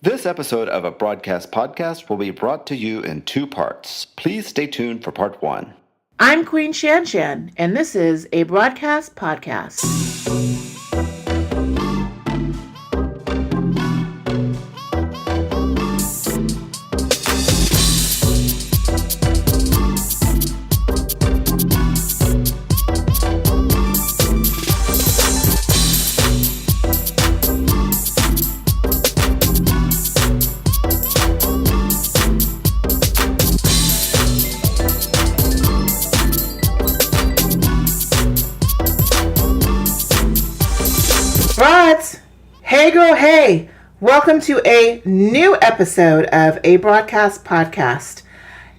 This episode of A Broadcast Podcast will be brought to you in two parts. Please stay tuned for part one. I'm Queen ShanShan, and this is A Broadcast Podcast. Broads, hey girl, hey! Welcome to a new episode of A Broadcast Podcast.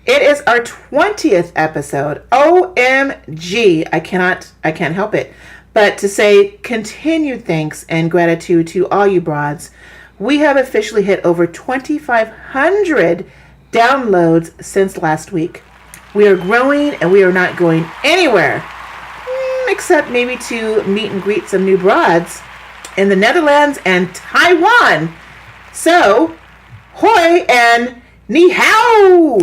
It is our 20th episode. OMG! I can't help it but to say continued thanks and gratitude to all you broads. We have officially hit over 2,500 downloads since last week. We are growing and we are not going anywhere, except maybe to meet and greet some new broads in the Netherlands and Taiwan. So, hoi and ni hao!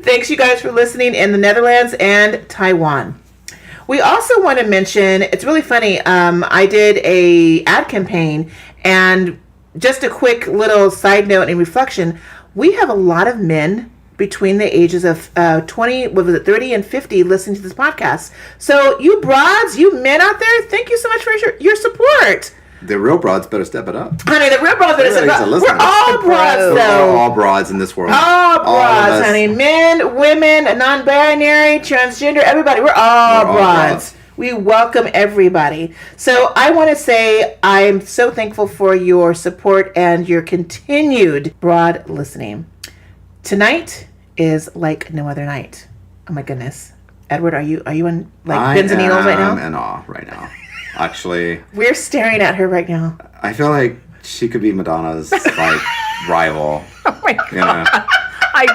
Thanks you guys for listening in the Netherlands and Taiwan. We also want to mention, it's really funny, I did a ad campaign, and just a quick little side note and reflection, we have a lot of men between the ages of 30 and 50 listening to this podcast. So you broads, you men out there, thank you so much for your support. The real broads better step it up. Honey, the real broads better step it up. We're all broads, though. We're all broads in this world. All broads, honey. Men, women, non-binary, transgender, everybody. We're all broads. We welcome everybody. So I want to say I'm so thankful for your support and your continued broad listening. Tonight is like no other night. Oh my goodness. Edward, are you in pins and needles right now? I'm in awe right now. Actually, we're staring at her right now. I feel like she could be Madonna's rival. Oh my god. You know? I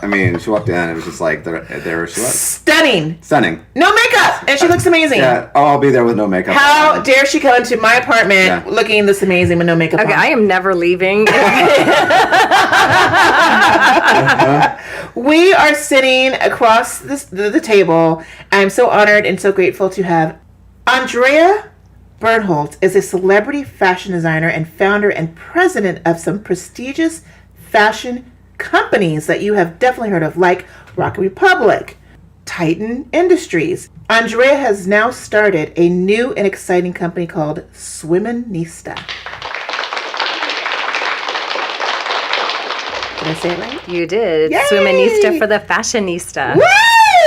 mean, she walked in, it was just like, there she was. Stunning. No makeup! And she looks amazing. Yeah, I'll be there with no makeup. How dare she come into my apartment looking this amazing with no makeup on? Okay, I am never leaving. We are sitting across the table. I'm so honored and so grateful to have Andrea Bernholtz is a celebrity fashion designer and founder and president of some prestigious fashion companies that you have definitely heard of, like Rocket Republic, Titan Industries. Andrea has now started a new and exciting company called Swiminista. Did I say it right? You did. Yay! Swiminista for the Fashionista. Woo!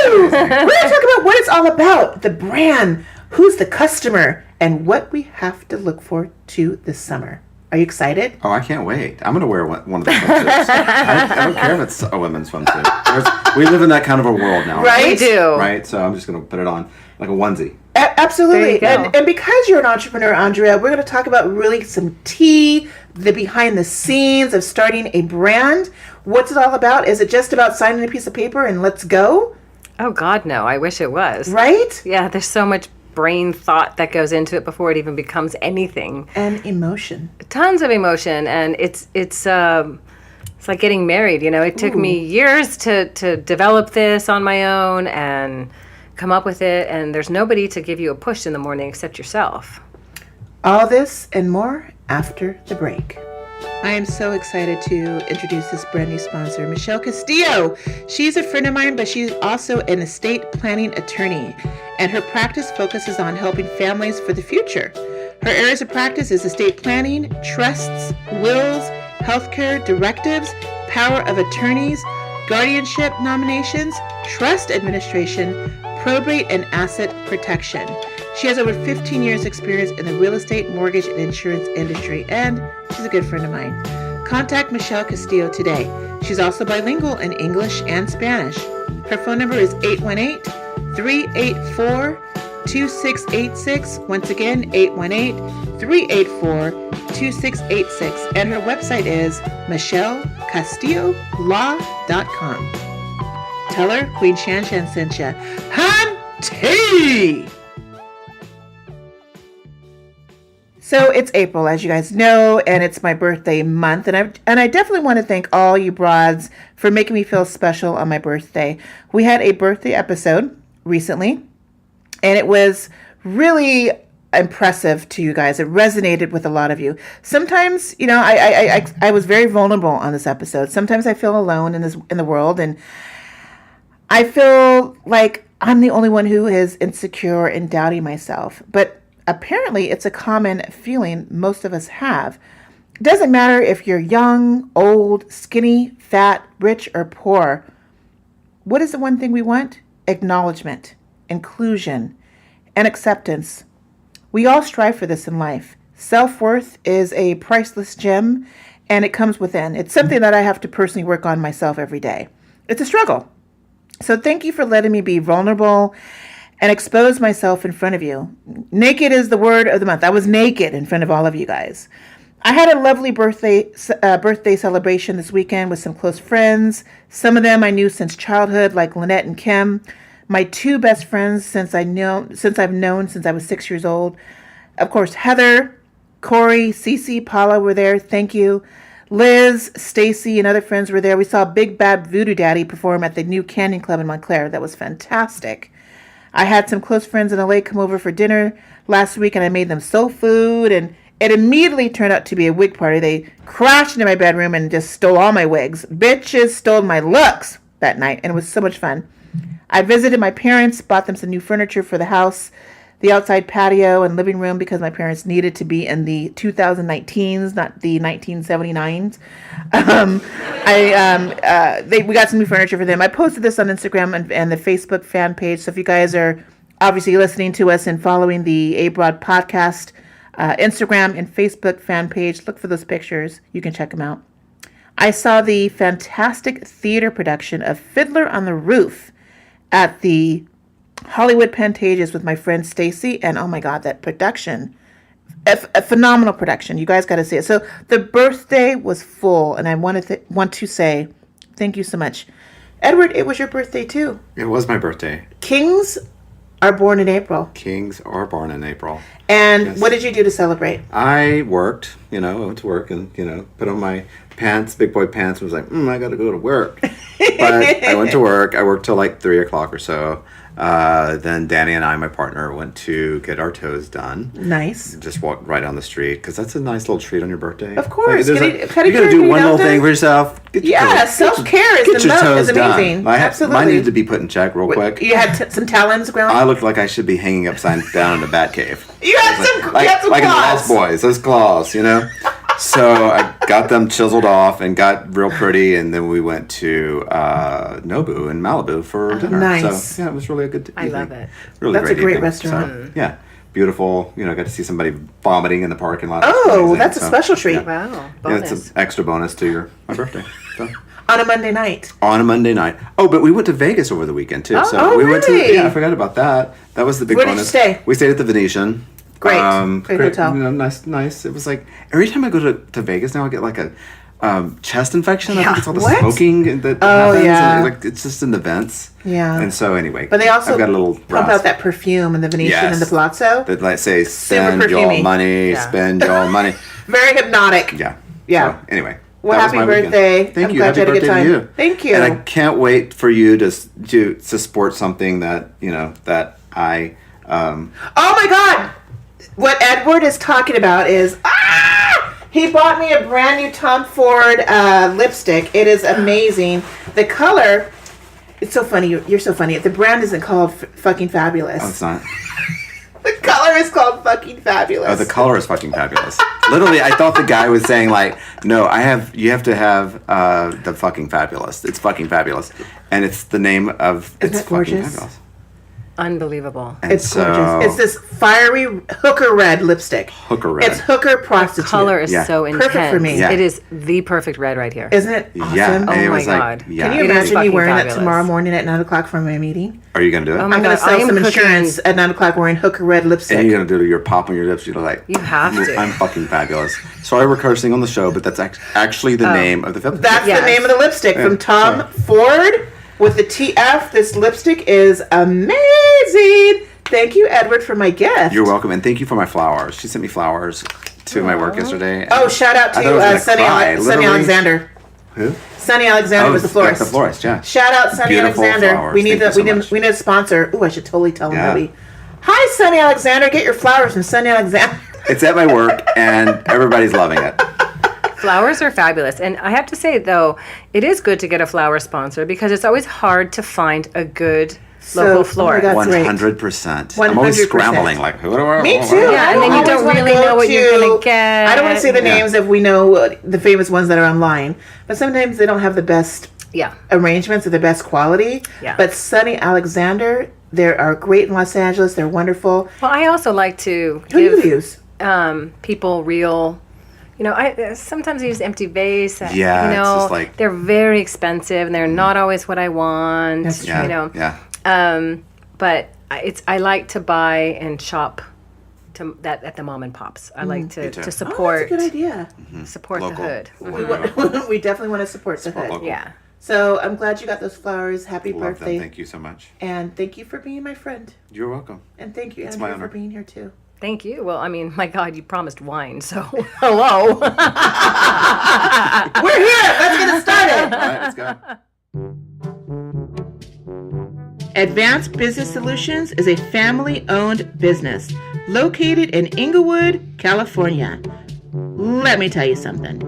We're going to talk about what it's all about, the brand, who's the customer, and what we have to look forward to this summer. Are you excited? Oh, I can't wait. I'm going to wear one of the swimsuits. I don't care if it's a women's swimsuit. We live in that kind of a world now. Right? We do. Right? So I'm just going to put it on like a onesie. Absolutely. There you go. And because you're an entrepreneur, Andrea, we're going to talk about really some tea, the behind the scenes of starting a brand. What's it all about? Is it just about signing a piece of paper and let's go? Oh, God, no. I wish it was. Right? Yeah, there's so much brain thought that goes into it before it even becomes anything. And emotion. Tons of emotion. And it's like getting married, you know. It took me years to develop this on my own and come up with it. And there's nobody to give you a push in the morning except yourself. All this and more after the break. I am so excited to introduce this brand new sponsor, Michel Castillo. She's a friend of mine, but she's also an estate planning attorney, and her practice focuses on helping families for the future. Her areas of practice is estate planning, trusts, wills, healthcare directives, power of attorneys, guardianship nominations, trust administration, probate, and asset protection. She has over 15 years experience in the real estate, mortgage, and insurance industry, and she's a good friend of mine. Contact Michel Castillo today. She's also bilingual in English and Spanish. Her phone number is 818-384-2686. Once again, 818-384-2686. And her website is michelcastillolaw.com. Tell her Queen ShanShan sent ya. Hun tea! So it's April, as you guys know, and it's my birthday month, and I definitely want to thank all you broads for making me feel special on my birthday. We had a birthday episode recently, and it was really impressive to you guys. It resonated with a lot of you. Sometimes, you know, I was very vulnerable on this episode. Sometimes I feel alone in the world, and I feel like I'm the only one who is insecure and doubting myself. But apparently, it's a common feeling most of us have. It doesn't matter if you're young, old, skinny, fat, rich, or poor. What is the one thing we want? Acknowledgement, inclusion, and acceptance. We all strive for this in life. Self-worth is a priceless gem, and it comes within. It's something that I have to personally work on myself every day. It's a struggle. So thank you for letting me be vulnerable and expose myself in front of you. Naked is the word of the month. I was naked in front of all of you guys. I had a lovely birthday celebration this weekend with some close friends. Some of them I knew since childhood, like Lynette and Kim. My two best friends since I've known since I was 6 years old. Of course, Heather, Corey, Cece, Paula were there. Thank you. Liz, Stacy, and other friends were there. We saw Big Bad Voodoo Daddy perform at the new Canyon Club in Montclair. That was fantastic. I had some close friends in LA come over for dinner last week, and I made them soul food, and it immediately turned out to be a wig party. They crashed into my bedroom and just stole all my wigs. Bitches stole my looks that night, and it was so much fun. I visited my parents, bought them some new furniture for the house, the outside patio and living room, because my parents needed to be in the 2019s, not the 1979s. We got some new furniture for them. I posted this on Instagram and the Facebook fan page. So if you guys are obviously listening to us and following the A-Broad podcast, Instagram and Facebook fan page, look for those pictures. You can check them out. I saw the fantastic theater production of Fiddler on the Roof at the Hollywood Pantages with my friend Stacy, and oh my God, that production, a phenomenal production. You guys got to see it. So the birthday was full, and I want to say thank you so much. Edward, it was your birthday too. It was my birthday. Kings are born in April. Kings are born in April. And yes. What did you do to celebrate? I worked, I went to work and, put on my pants, big boy pants, and was like, I got to go to work. But I went to work. I worked till like 3 o'clock or so. Then Danny and I, my partner, went to get our toes done. Nice. Just walked right down the street, because that's a nice little treat on your birthday. Of course. You got to do one little thing for yourself. Self-care is amazing. Absolutely. Mine needed to be put in check real quick. You had some talons ground? I looked like I should be hanging upside down in the bat cave. You had some like in the claws. Lost Boys, those claws, So I got them chiseled off and got real pretty, and then we went to Nobu in Malibu for dinner. Nice. So yeah, it was really a good evening. I love it. Really That's great a great evening. restaurant. So, yeah, beautiful. Got to see somebody vomiting in the parking lot. Oh, that's a special treat. Yeah. Wow. Yeah, Bonus. it's an extra bonus to my birthday. So. On a Monday night. On a Monday night. Oh, but we went to Vegas over the weekend too. We went to. Really? Yeah, I forgot about that. That was the big Where did bonus. you stay? We stayed at the Venetian. Great. Great hotel. Nice. It was like every time I go to Vegas now, I get like a chest infection. I think it's all the What? smoking that happens. Yeah. And it's just in the vents. Yeah. And so anyway, But they also I've got a little pump out that perfume in the Venetian and the Palazzo. that like say Super spend your perfumey. money, Yeah. spend your money. Very hypnotic. Yeah. Yeah. So, anyway. Well, that was happy my weekend. birthday. Thank I'm you. glad Happy you had a good birthday to time. you. Thank you. And I can't wait for you to support something that that I. Oh my God! What Edward is talking about is he bought me a brand new Tom Ford lipstick. It is amazing. The color, it's so funny. You're so funny. The brand isn't called Fucking Fabulous. Oh, it's not. The color is called Fucking Fabulous. Oh, the color is fucking fabulous. Literally, I thought the guy was saying like, no, you have to have the fucking fabulous. It's fucking fabulous, and it's the name of Isn't it's that gorgeous? fucking fabulous. Unbelievable. And It's so, gorgeous. It's this fiery hooker red lipstick. Hooker red. It's hooker prostitute. Color is Yeah. so intense. Perfect for me. Yeah. It is the perfect red right here. Isn't it awesome? Yeah, and Oh it my was like, God. yeah. Can you It is imagine me fucking wearing fabulous. that tomorrow morning at 9 o'clock for my meeting? Are you gonna do it? Oh my I'm going God, to sell I am some cooking- insurance at 9 o'clock wearing hooker red lipstick. And you're gonna do your pop on your lips. You're like, You have to. I'm fucking fabulous. Sorry, we're cursing on the show, but that's actually the name of the film. That's Yes. the name of the lipstick from Tom Ford with the TF. This lipstick is amazing. Thank you, Edward, for my gift. You're welcome, and thank you for my flowers. She sent me flowers to my work yesterday. Oh, shout out to Sunny Alexander. Who? Sunny Alexander was the florist. The florist, yeah. Shout out Sunny Beautiful Alexander. flowers. We need Thank we need a sponsor. Ooh, I should totally tell him Yeah. that. Hi, Sunny Alexander. Get your flowers from Sunny Alexander. It's at my work, and everybody's loving it. Flowers are fabulous. And I have to say, though, it is good to get a flower sponsor because it's always hard to find a good local florist. Oh my God, that's 100%. 100%. I'm always scrambling, like, who do I... Me too. Yeah, and then you don't really know what you're going to get. I don't want to say the names if we know the famous ones that are online, but sometimes they don't have the best arrangements or the best quality. Yeah. But Sunny Alexander, they are great in Los Angeles. They're wonderful. Well, I also like to Who do you use? People real... I sometimes use empty vase. Yeah, it's just like... They're very expensive, and they're not always what I want. That's true. Yeah. But I like to buy and shop at the mom and pops. I like to support. Oh, that's a good idea. Support Local. the hood. We definitely want to support the hood. local. Yeah. So I'm glad you got those flowers. Happy Love birthday. them. Thank you so much. And thank you for being my friend. You're welcome. And thank you, my Andrea, honor. for being here too. Thank you. Well, I mean, my God, you promised wine, so hello. We're here. Let's get it started. All right, let's go. Advanced Business Solutions is a family-owned business located in Inglewood, California. Let me tell you something.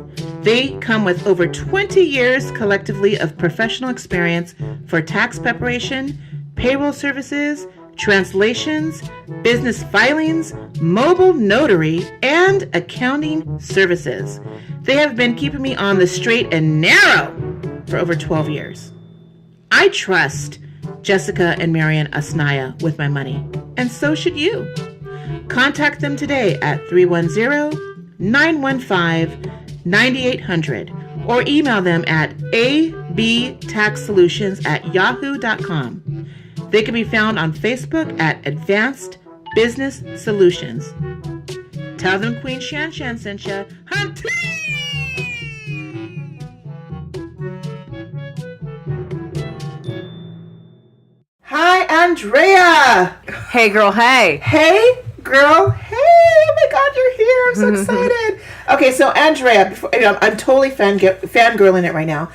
They come with over 20 years collectively of professional experience for tax preparation, payroll services, translations, business filings, mobile notary, and accounting services. They have been keeping me on the straight and narrow for over 12 years. I trust Jessica and Marian Asnaya with my money, and so should you. Contact them today at 310-915-9800 or email them at abtaxsolutions@yahoo.com. They can be found on Facebook at Advanced Business Solutions. Tell them Queen ShanShan sent you. Hunty! Hi, Andrea. Hey, girl, hey. Hey, girl. Hey, oh my God, you're here. I'm so excited. Okay, so Andrea, I'm totally fangirling it right now.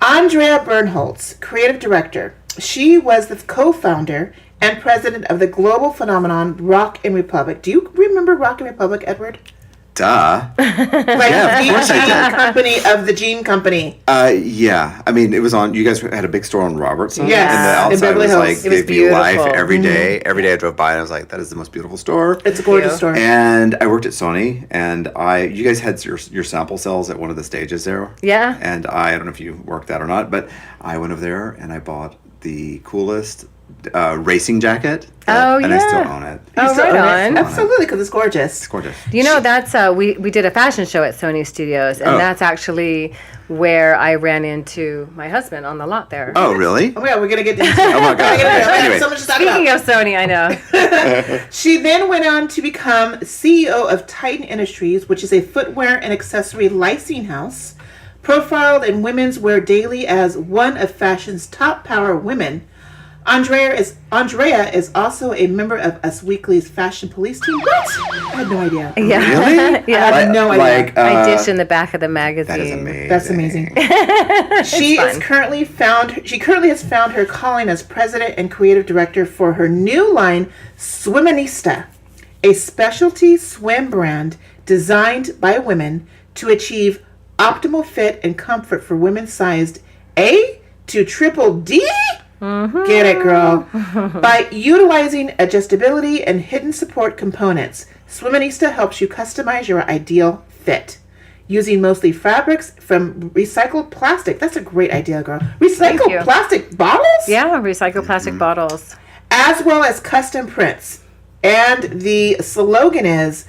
Andrea Bernholtz, creative director. She was the co-founder and president of the global phenomenon Rockin' Republic. Do you remember Rockin' Republic, Edward? Duh. Yeah, of course I did. Company of the Jean Company. Yeah. I mean, it was on. You guys had a big store on Robertson. Yes, and the outside in Beverly was Hills. like It was gave you life beautiful. every day. Every day I drove by and I was like, that is the most beautiful store. It's a gorgeous store. And I worked at Sony, and you guys had your sample cells at one of the stages there. Yeah. And I don't know if you worked that or not, but I went over there and I bought the coolest racing jacket. And I still own it. Oh, So, right on. Absolutely, because it's gorgeous. It's gorgeous. You know, that's we did a fashion show at Sony Studios, and that's actually where I ran into my husband on the lot there. Oh, really? Oh, yeah, we're going to get into Oh, my God. Anyway. So much to talk Speaking about. of Sony, I know. She then went on to become CEO of Titan Industries, which is a footwear and accessory licensing house, profiled in Women's Wear Daily as one of fashion's top power women. Andrea is also a member of Us Weekly's Fashion Police team. What? I had no idea. Yeah. Really? Yeah. I had no idea. I dish in the back of the magazine. That is amazing. That's amazing. She currently has found her calling as president and creative director for her new line, Swiminista, a specialty swim brand designed by women to achieve optimal fit and comfort for women sized A to triple D. Get it, girl. By utilizing adjustability and hidden support components, Swiminista helps you customize your ideal fit. Using mostly fabrics from recycled plastic. That's a great idea, girl. Recycled plastic bottles? Yeah, recycled plastic bottles. As well as custom prints. And the slogan is,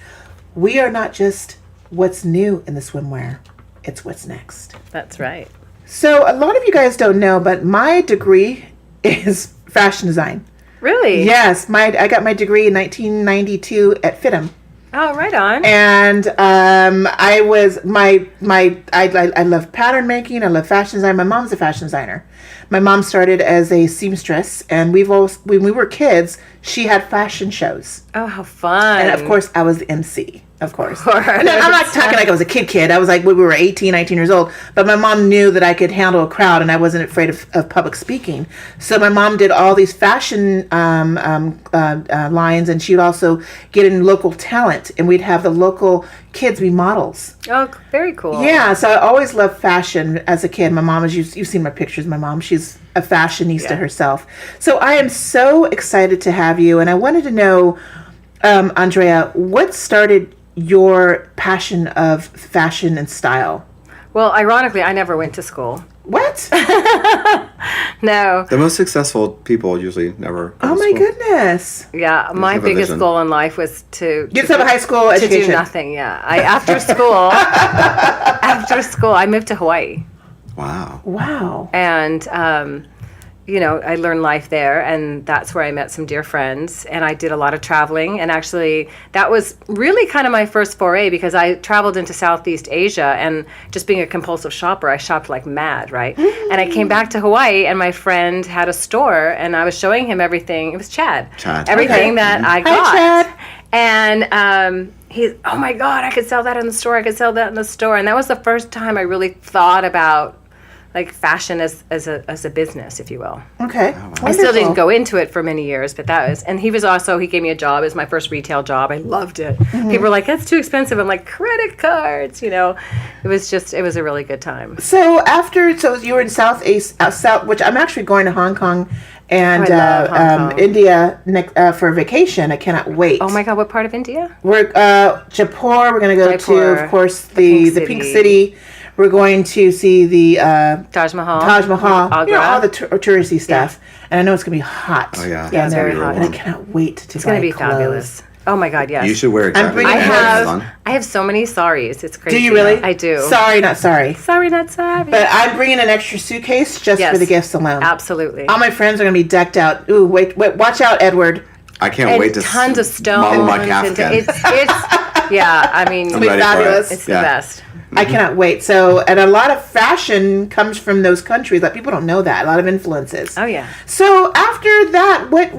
we are not just what's new in the swimwear, it's what's next. That's right. So a lot of you guys don't know, but my degree is fashion design. Really? Yes, I got my degree in 1992 at FITM. Oh, right on. And I was I love pattern making. I love fashion design. My mom's a fashion designer, My mom started as a seamstress, and when we were kids, she had fashion shows. Oh, how fun. And of course, I was the MC. Of course. No, I'm not talking like I was a kid. I was like, when we were 18, 19 years old. But my mom knew that I could handle a crowd and I wasn't afraid of public speaking. So my mom did all these fashion lines, and she'd also get in local talent, and we'd have the local kids be models. Oh, very cool. Yeah, so I always loved fashion as a kid. My mom, you've seen my pictures of my mom. She's a fashionista herself. So I am so excited to have you. And I wanted to know, Andrea, what started your passion of fashion and style? Well, ironically, I never went to school. What? No. The most successful people usually never go Oh to my school. goodness. Yeah, my have a biggest vision. goal in life was to Get some high school to education. do nothing. Yeah, after school, I moved to Hawaii, Wow. Wow. and I learned life there, and that's where I met some dear friends, and I did a lot of traveling, and actually that was really kind of my first foray, because I traveled into Southeast Asia, and just being a compulsive shopper, I shopped like mad, right? And I came back to Hawaii, and my friend had a store, and I was showing him everything. It was Chad. Everything that I got. Hi, Chad. And he's, oh my God, I could sell that in the store. I could sell that in the store. And that was the first time I really thought about like fashion as a business, if you will. Okay. I still didn't go into it for many years, but that was, and he gave me a job. It was my first retail job. I loved it. People were like, that's too expensive. I'm like, credit cards, it was a really good time. So you were in South, which I'm actually going to Hong Kong and I love Hong Kong. India for vacation. I cannot wait. Oh my God, what part of India? We're Jaipur. We're going to go to, Jaipur, of course, the Pink City. We're going to see the Taj Mahal, Agra. All the touristy stuff. And I know it's going to be hot. Oh, yeah. Yeah, it's very hot. And I cannot wait to It's going to be fabulous. Oh my God, yes. You should wear exactly bringing- what I have so many saris. It's crazy. Do you really? I do. Sorry, not sorry. Sorry, not sorry. But I'm bringing an extra suitcase just Yes. for the gifts alone. Absolutely. All my friends are going to be decked out. Ooh, wait, watch out, Edward. I can't And wait to tons of stones. model my and Kafka. It's yeah. I mean, I'm ready for it. fabulous. it's the Yeah. best. I cannot wait. So, and a lot of fashion comes from those countries. Like people don't know that. A lot of influences. Oh yeah. So after that, what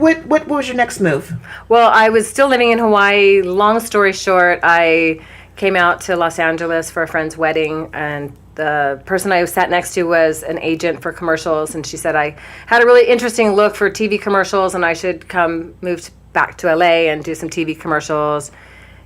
was your next move? Well, I was still living in Hawaii. Long story short, I came out to Los Angeles for a friend's wedding, and the person I sat next to was an agent for commercials, and she said I had a really interesting look for TV commercials, and I should move back to LA and do some TV commercials.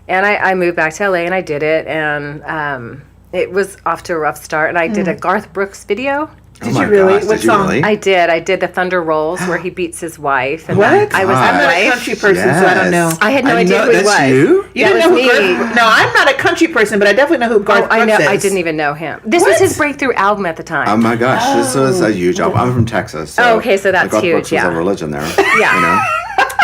And I moved back to LA, and I did it, and it was off to a rough start. And I did a Garth Brooks video. Oh Did my you really? gosh, What did you song? really? I did the Thunder Rolls where he beats his wife. And What? I was I'm his not a wife. country person, so I don't know. I had no I idea know- who he that's was. you? You That didn't know was who me. Garth? No, I'm not a country person, but I definitely know who Garth I Brooks know. is. I didn't even know him. This What? was his breakthrough album at the time. Oh my gosh, this was a huge album. I'm from Texas. So Oh, okay, so that's Garth huge, Brooks was yeah. a religion there. Yeah. You know?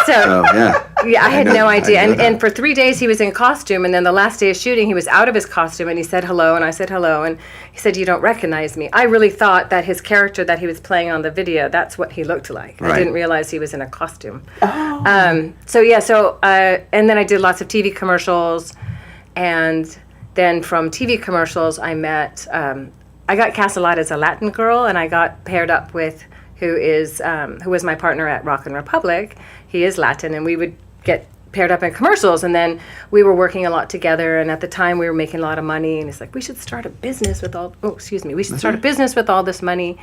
So So, yeah. yeah, I had know- no I idea. know that. And for 3 days he was in costume, and then the last day of shooting he was out of his costume, and he said hello, and I said hello, and he said, you don't recognize me. I really thought that his character that he was playing on the video, that's what he looked like. I Right. didn't realize he was in a costume. And then I did lots of TV commercials, and then from TV commercials I met, I got cast a lot as a Latin girl, and I got paired up with who was my partner at Rockin' Republic. He is Latin, and we would get paired up in commercials, and then we were working a lot together, and at the time we were making a lot of money, and it's like, we should start a business with all this money.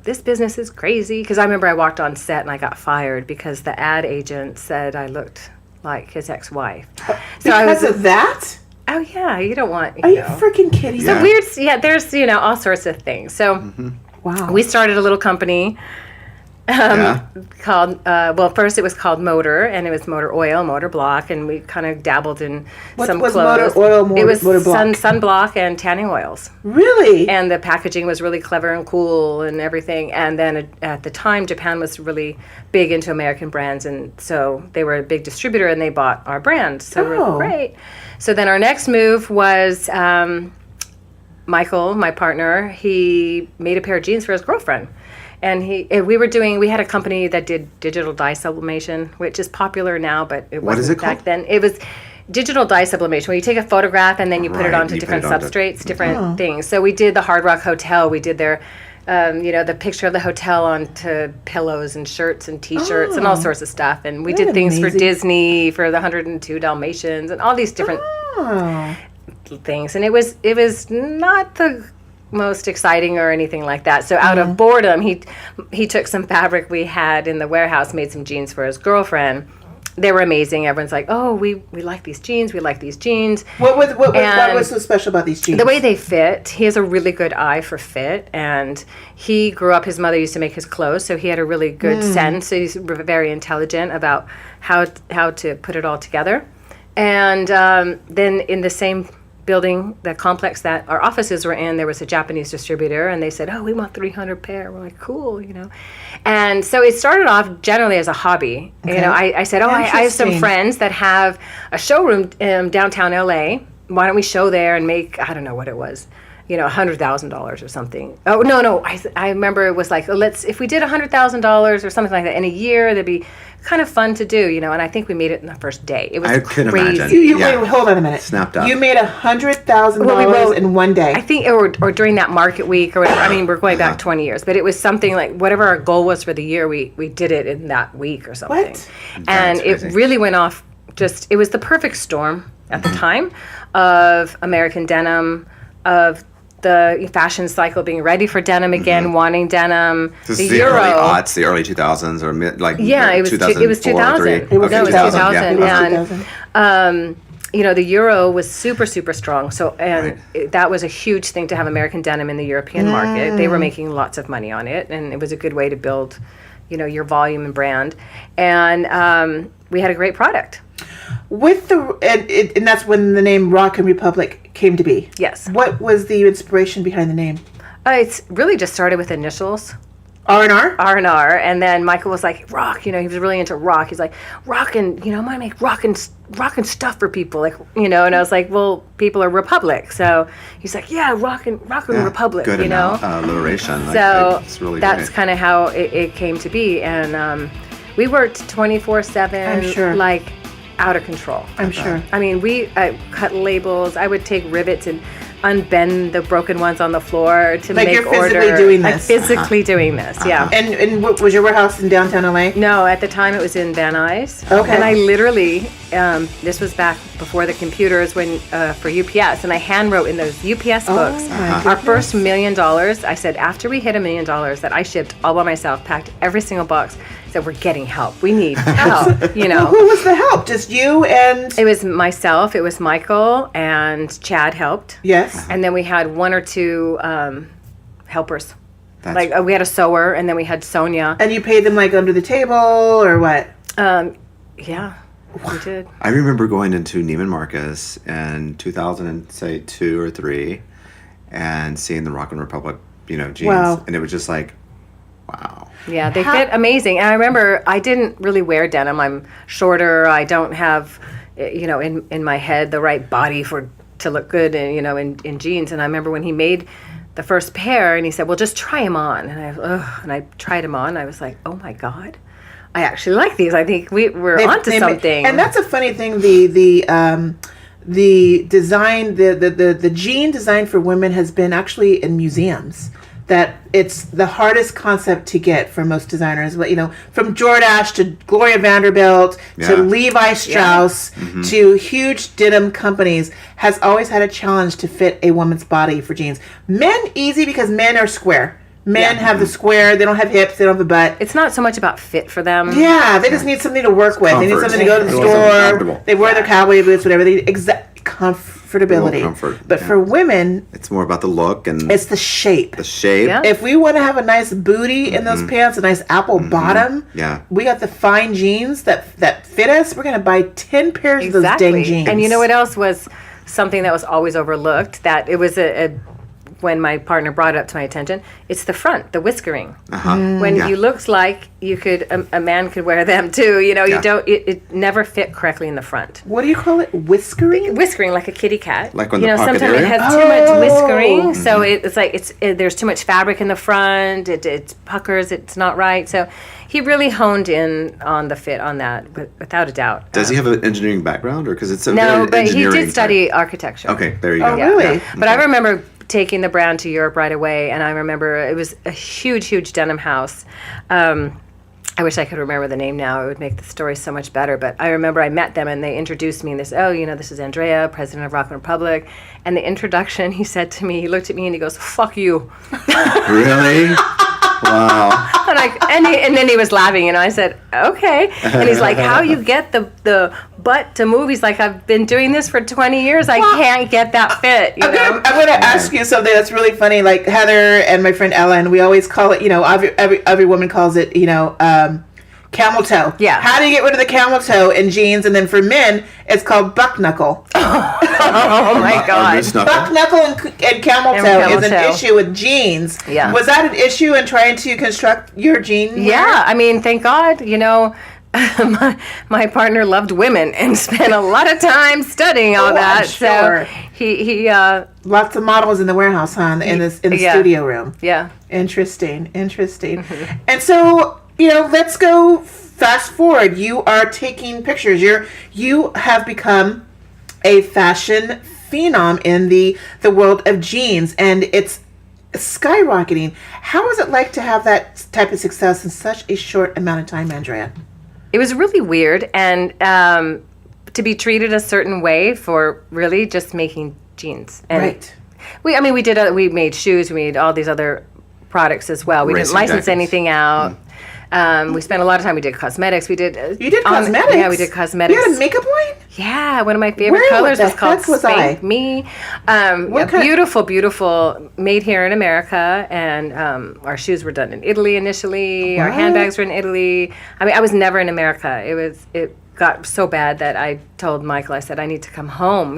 This business is crazy, because I remember I walked on set and I got fired because the ad agent said I looked like his ex-wife. Because of that? Oh yeah, you don't want, Are you freaking kidding me? Yeah. there's all sorts of things. So Wow. we started a little company called, first it was called Motor, and it was motor oil, motor block, and we kind of dabbled in some was clothes. motor oil, it was motor block? sunblock and tanning oils. Really? And the packaging was really clever and cool and everything. And then at the time, Japan was really big into American brands, and so they were a big distributor, and they bought our brand. So we were great. So then our next move was Michael, my partner. He made a pair of jeans for his girlfriend. And we had a company that did digital dye sublimation, which is popular now, but it What is wasn't it back called? then. It was digital dye sublimation, where you take a photograph and then you put it Right, onto you different put it onto- substrates, different things. So we did the Hard Rock Hotel, we did their the picture of the hotel onto pillows and shirts and T-shirts and all sorts of stuff. And we did things for Disney, for the 102 Dalmatians, and all these different things. And it was not the most exciting or anything like that. So out of boredom, he took some fabric we had in the warehouse, made some jeans for his girlfriend. They were amazing. Everyone's like, oh, we like these jeans. We like these jeans. What was so special about these jeans? The way they fit. He has a really good eye for fit. And he grew up, his mother used to make his clothes, so he had a really good sense. So he's very intelligent about how to put it all together. And then in the same building, the complex that our offices were in, there was a Japanese distributor, and they said, oh, we want 300 pair. We're like, cool, And so it started off generally as a hobby. Okay. I said, I have some friends that have a showroom in downtown LA. Why don't we show there and make, I don't know what it was, $100,000 or something. Oh, no. I remember it was like, if we did $100,000 or something like that in a year, that'd be kind of fun to do, and I think we made it in the first day. It was could crazy. imagine. Wait, hold on a minute. Snapped up. You made $100,000 in one day. I think, or during that market week or whatever. I mean, we're going back 20 years, but it was something like whatever our goal was for the year, we did it in that week or something. What? And it really went off. It was the perfect storm at the time of American denim, of the fashion cycle, being ready for denim again, wanting denim. This is the early aughts, the early 2000s, or it was 2000. It was 2000. And the euro was super, super strong. So that was a huge thing to have American denim in the European market. They were making lots of money on it, and it was a good way to build, your volume and brand. And we had a great product. And that's when the name Rock and Republic came to be. Yes. What was the inspiration behind the name? It's really just started with initials. R&R? R&R. And then Michael was like, rock, he was really into rock. He's like, rock and, I'm going to make rock and stuff for people. And I was like, well, people are Republic. So he's like, yeah, rock and Republic, good alliteration. So it's really that's kind of how it came to be. And we worked 24/7. I'm sure. Like, out of control. I'm sure. I mean, I cut labels. I would take rivets and unbend the broken ones on the floor to make order. Like you're physically doing this. Physically doing this, yeah. And what, was your warehouse in downtown LA? No, at the time it was in Van Nuys. Okay. And I literally, this was back before the computers for UPS, and I hand wrote in those UPS books. Our first $1 million, I said, after we hit $1 million, that I shipped all by myself, packed every single box, said, we're getting help. We need help, Well, who was the help? Just you and... It was myself, it was Michael, and Chad helped. Yes. And then we had one or two helpers. We had a sewer, and then we had Sonia. And you paid them under the table or what? Yeah, we did. I remember going into Neiman Marcus in 2002 or 3 and seeing the Rock and Republic, jeans. Wow. And it was just like, wow. Yeah, they fit amazing. And I remember I didn't really wear denim. I'm shorter. I don't have, in my head the right body to look good in jeans. And I remember when he made the first pair and he said, well, just try them on. And I tried them on. I was like, oh my God, I actually like these. I think we're onto something. And that's a funny thing. The design, the jean design for women has been actually in museums. That it's the hardest concept to get for most designers. But from Jordache to Gloria Vanderbilt to Levi Strauss to huge denim companies has always had a challenge to fit a woman's body for jeans. Men easy because men are square. Men have the square. They don't have hips. They don't have a butt. It's not so much about fit for them. Yeah, they just need something to work with. They need something to go to the store. They wear their cowboy boots, whatever. Comfortability. Comfort, but for women, it's more about the look and it's the shape. The shape. Yeah. If we want to have a nice booty in those pants, a nice apple bottom, we got the fine jeans that fit us. We're gonna buy 10 pairs of those dang jeans. And you know what else was something that was always overlooked? That it was when my partner brought it up to my attention, it's the front, the whiskering. When you looked like you could, a man could wear them too. You don't. It never fit correctly in the front. What do you call it? Whiskering? Whiskering, like a kitty cat. Like on the pocket sometimes area? it has too much whiskering, so it's like there's too much fabric in the front. It puckers. It's not right. So he really honed in on the fit on that, without a doubt. Does he have an engineering background, or because it's a no? very But he engineering did study architecture. Okay, there you go. Really? Yeah. But I remember taking the brand to Europe right away. And I remember it was a huge denim house. I wish I could remember the name now. It would make the story so much better. But I remember I met them and they introduced me and they said, this is Andrea, president of Rock Republic. And the introduction, he said to me, he looked at me and he goes, "Fuck you." Really? Wow. And then he was laughing, and I said, "Okay." And he's like, "How you get the butt to move?" He's like, "I've been doing this for 20 years. I can't get that fit." I'm going to ask you something that's really funny. Like Heather and my friend Ellen, we always call it, every woman calls it, camel toe. Yeah. How do you get rid of the camel toe in jeans? And then for men, it's called buck knuckle. Oh my God. Buck knuckle and camel toe is an issue with jeans. Yeah. Was that an issue in trying to construct your jean? Yeah. I mean, thank God, my partner loved women and spent a lot of time studying all that. I'm sure. So he lots of models in the warehouse, huh? In the studio room. Yeah. Interesting. Mm-hmm. And so, let's go fast forward. You are taking pictures. You have become a fashion phenom in the world of jeans, and it's skyrocketing. How is it like to have that type of success in such a short amount of time, Andrea? It was really weird, and to be treated a certain way for really just making jeans. And right. We made shoes. We made all these other products as well. We didn't license anything out. We spent a lot of time. We did cosmetics. You did cosmetics? Yeah, we did cosmetics. You had a makeup line? Yeah, one of my favorite colors was called Spank Me. Beautiful, made here in America, and our shoes were done in Italy initially. Our handbags were in Italy. I was never in America. It got so bad that I told Michael, I said, I need to come home,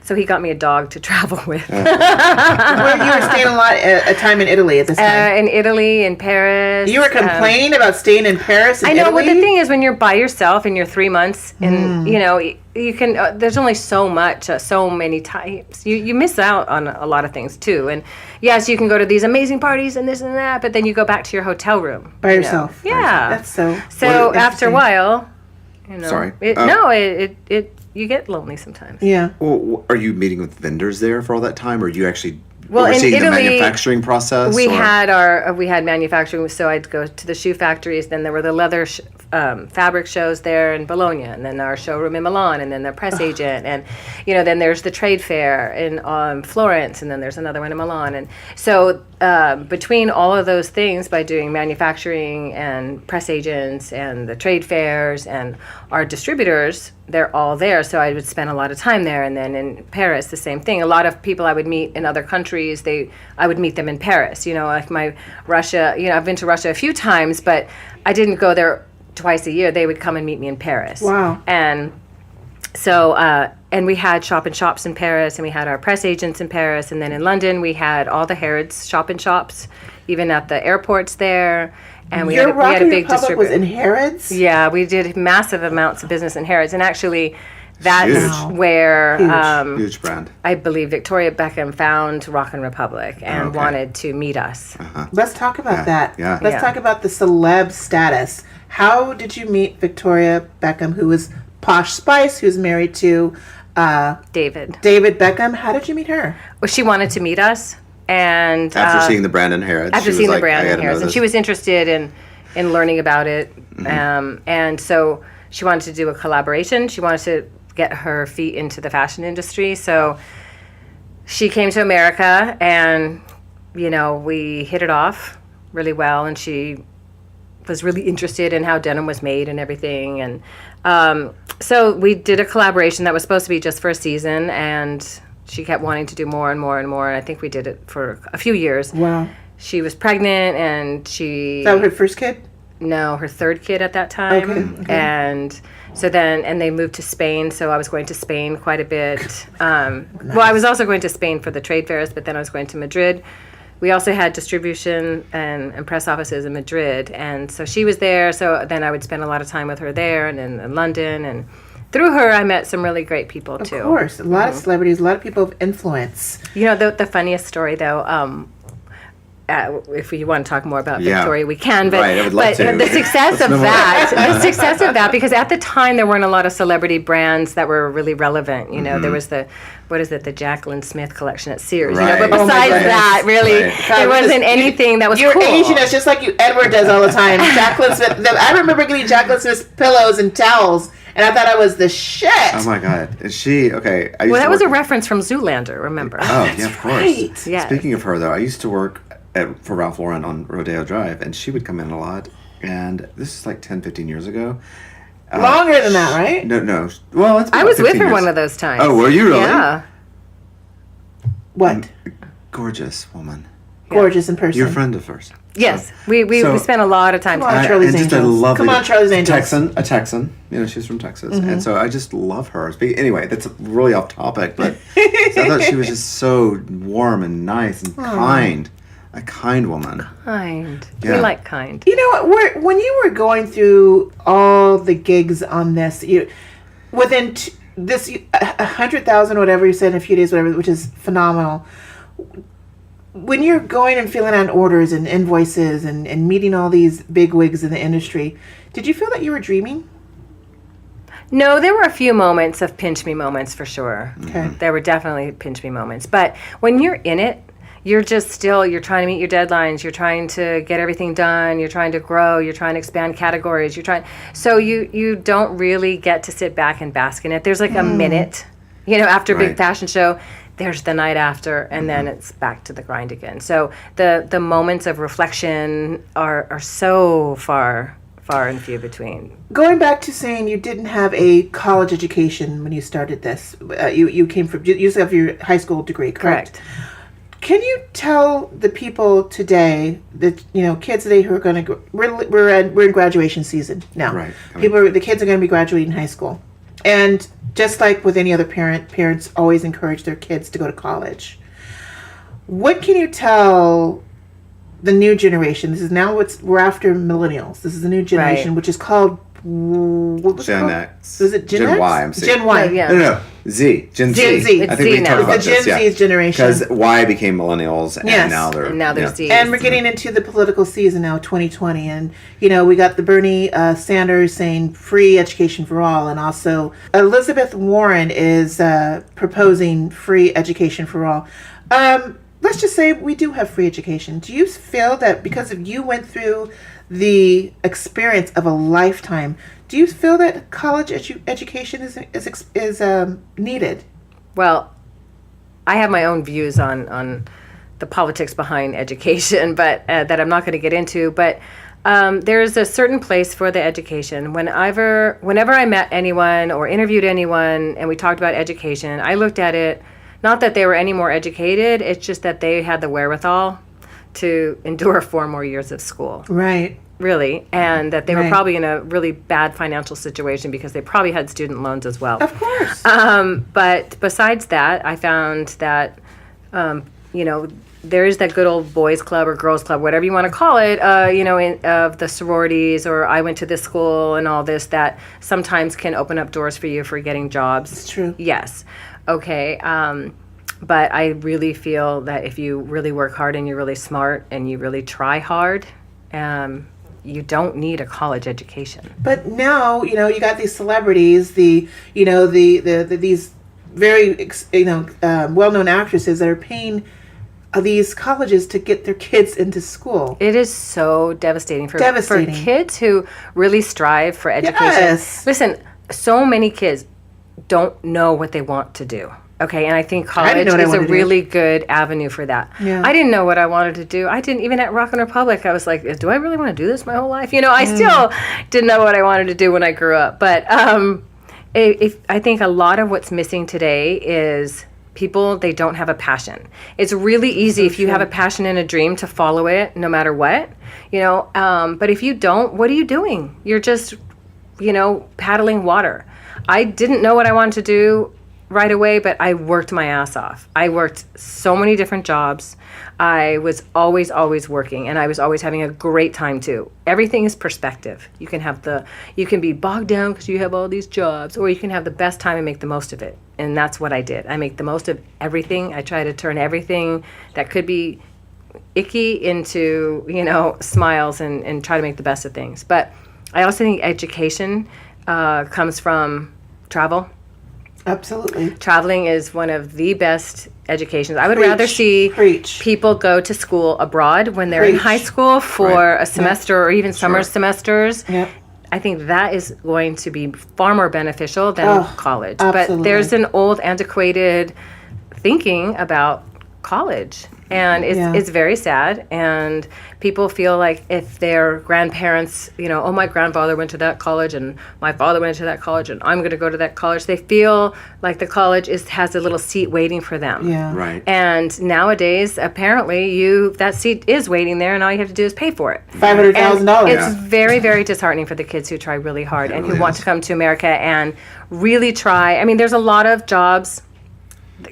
so he got me a dog to travel with. Where you were staying a lot of time in Italy at this time? In Italy, in Paris. You were complaining about staying in Paris and I know, Italy? well, the thing is, when you're by yourself and you're 3 months, and, you can, there's only so much, so many times. You miss out on a lot of things, too. And, yes, you can go to these amazing parties and this and that, but then you go back to your hotel room. By yourself. Yeah. That's so... So, after a while... Sorry. You get lonely sometimes. Yeah. Well, are you meeting with vendors there for all that time, or are you actually in overseeing the Italy, manufacturing process? We had manufacturing, so I'd go to the shoe factories. Then there were the leather fabric shows there in Bologna, and then our showroom in Milan, and then the press agent, and then there's the trade fair in Florence, and then there's another one in Milan. And so between all of those things, by doing manufacturing and press agents and the trade fairs and our distributors, they're all there. So I would spend a lot of time there. And then in Paris, the same thing. A lot of people I would meet in other countries, I would meet them in Paris. Like my Russia, I've been to Russia a few times, but I didn't go there twice a year. They would come and meet me in Paris. Wow. And so, and we had shop-in-shops in Paris, and we had our press agents in Paris, and then in London we had all the Harrods shop-in-shops, even at the airports there. And we had a big distributor. Was in Harrods? Yeah, we did massive amounts of business in Harrods, and actually, that's where huge brand. I believe Victoria Beckham found Rock Republic and wanted to meet us. Let's talk about that. Yeah. Let's talk about the celeb status. How did you meet Victoria Beckham, who was Posh Spice, who's married to David Beckham? How did you meet her? Well, she wanted to meet us. And after seeing the brand in Harrods, and she was interested in learning about it, and so she wanted to do a collaboration. She wanted to get her feet into the fashion industry, so she came to America, and we hit it off really well, and she was really interested in how denim was made and everything, and so we did a collaboration that was supposed to be just for a season, and she kept wanting to do more and more and more, and I think we did it for a few years. Wow. She was pregnant, and she... That was her first kid? No, her third kid at that time. Okay. And so then, and they moved to Spain, so I was going to Spain quite a bit. Nice. Well, I was also going to Spain for the trade fairs, but then I was going to Madrid. We also had distribution and press offices in Madrid, and so she was there, so then I would spend a lot of time with her there and in London, and... Through her, I met some really great people, too. Of course. A lot of celebrities, a lot of people of influence. The funniest story, though, if you want to talk more about Yeah. Victoria, we can. But, Right, I would love to. the success of that, because at the time there weren't a lot of celebrity brands that were really relevant. You know, there was the Jacqueline Smith collection at Sears. Right. You know, but Oh my besides goodness. that, really, Right. there wasn't anything that was You're cool. Asian. It's just like Edward does all the time. Jacqueline Smith. I remember getting Jacqueline Smith's pillows and towels, and I thought I was the shit. Oh my God. Is she okay? I used Well, to that was a work- reference from Zoolander. Remember? Oh yeah, of course. right. Yeah. Speaking of her, though, I used to work for Ralph Lauren on Rodeo Drive, and she would come in a lot. And this is like 10, 15 years ago. Longer than that, right? No. Well, it's I about was with 15 her years. one of those times. Oh, were you really? Yeah. What? Gorgeous woman. Gorgeous in person. You're a friend of hers. Yes, we So- spent a lot of time Come on, together. Charlie's and just a Angels. lovely Come on, Charlie's Angels. a Texan. You know, she's from Texas, and so I just love her. Anyway, that's really off topic, but so I thought she was just so warm and nice and kind, a kind woman. Kind. Yeah. We like kind. You know what? When you were going through all the gigs on this, within this 100,000, whatever you said in a few days, whatever, which is phenomenal. When you're going and filling out orders and invoices and meeting all these big wigs in the industry, did you feel that you were dreaming? No, there were a few moments of pinch me moments for sure. Okay. There were definitely pinch me moments. But when you're in it, you're trying to meet your deadlines. You're trying to get everything done. You're trying to grow. You're trying to expand categories. So you don't really get to sit back and bask in it. There's like a minute, after a big Right. fashion show, there's the night after, and then it's back to the grind again. So the moments of reflection are so far and few between. Going back to saying you didn't have a college education when you started this, you came from, you used to have your high school degree, correct? Can you tell the people today that kids today who are going to we're in graduation season now. Right. The kids are going to be graduating high school, and just like with any other parents always encourage their kids to go to college. What can you tell the new generation? This is now we're after millennials. This is the new generation, Right. which is called what was it Gen called? X. Was it Gen X? Y, I'm saying. Gen Y. No, yeah. No, Z. Gen Z. Gen Z. I It's think we Z talked now. about The this. Gen Z's generation. Because Y became millennials, and Yes. now they're Z. And we're getting into the political season now, 2020. And, we got the Bernie Sanders saying free education for all. And also Elizabeth Warren is proposing free education for all. Let's just say we do have free education. Do you feel that because of you went through the experience of a lifetime, do you feel that college education is needed? Well, I have my own views on the politics behind education, but that I'm not going to get into. But there's a certain place for the education. Whenever I met anyone or interviewed anyone and we talked about education, I looked at it, not that they were any more educated, it's just that they had the wherewithal to endure 4 more years of school. Right. Really, and that they were Right. probably in a really bad financial situation because they probably had student loans as well. Of course. But besides that, I found that, there is that good old boys club or girls club, whatever you want to call it, of the sororities, or I went to this school and all this, that sometimes can open up doors for you for getting jobs. It's true. Yes. Okay. But I really feel that if you really work hard and you're really smart and you really try hard, you don't need a college education. But now, you got these celebrities, these very, well-known actresses that are paying these colleges to get their kids into school. It is so devastating for Devastating. kids who really strive for education. Yes. Listen, so many kids don't know what they want to do. Okay, and I think I college didn't know what I is a wanted to do. really good avenue for that. Yeah. I didn't know what I wanted to do. I didn't, even at Rock and Republic, I was like, do I really want to do this my whole life? I still didn't know what I wanted to do when I grew up. But I think a lot of what's missing today is people, they don't have a passion. It's really easy if you have a passion and a dream to follow it no matter what, but if you don't, what are you doing? You're just, paddling water. I didn't know what I wanted to do right away, but I worked my ass off. I worked so many different jobs. I was always working, and I was always having a great time too. Everything is perspective. You can be bogged down because you have all these jobs, or you can have the best time and make the most of it. And that's what I did. I make the most of everything. I try to turn everything that could be icky into, smiles and try to make the best of things. But I also think education comes from travel. Absolutely. Traveling is one of the best educations. I would rather see people go to school abroad when they're in high school for a semester or even summer semesters. Yep. I think that is going to be far more beneficial than college. Absolutely. But there's an old, antiquated thinking about college. And it's very sad. And people feel like if their grandparents, my grandfather went to that college and my father went to that college and I'm going to go to that college, they feel like the college has a little seat waiting for them. Yeah. Right. And nowadays, apparently, that seat is waiting there and all you have to do is pay for it. $500,000. It's very, very disheartening for the kids who try really hard and who want to come to America and really try. I mean, there's a lot of jobs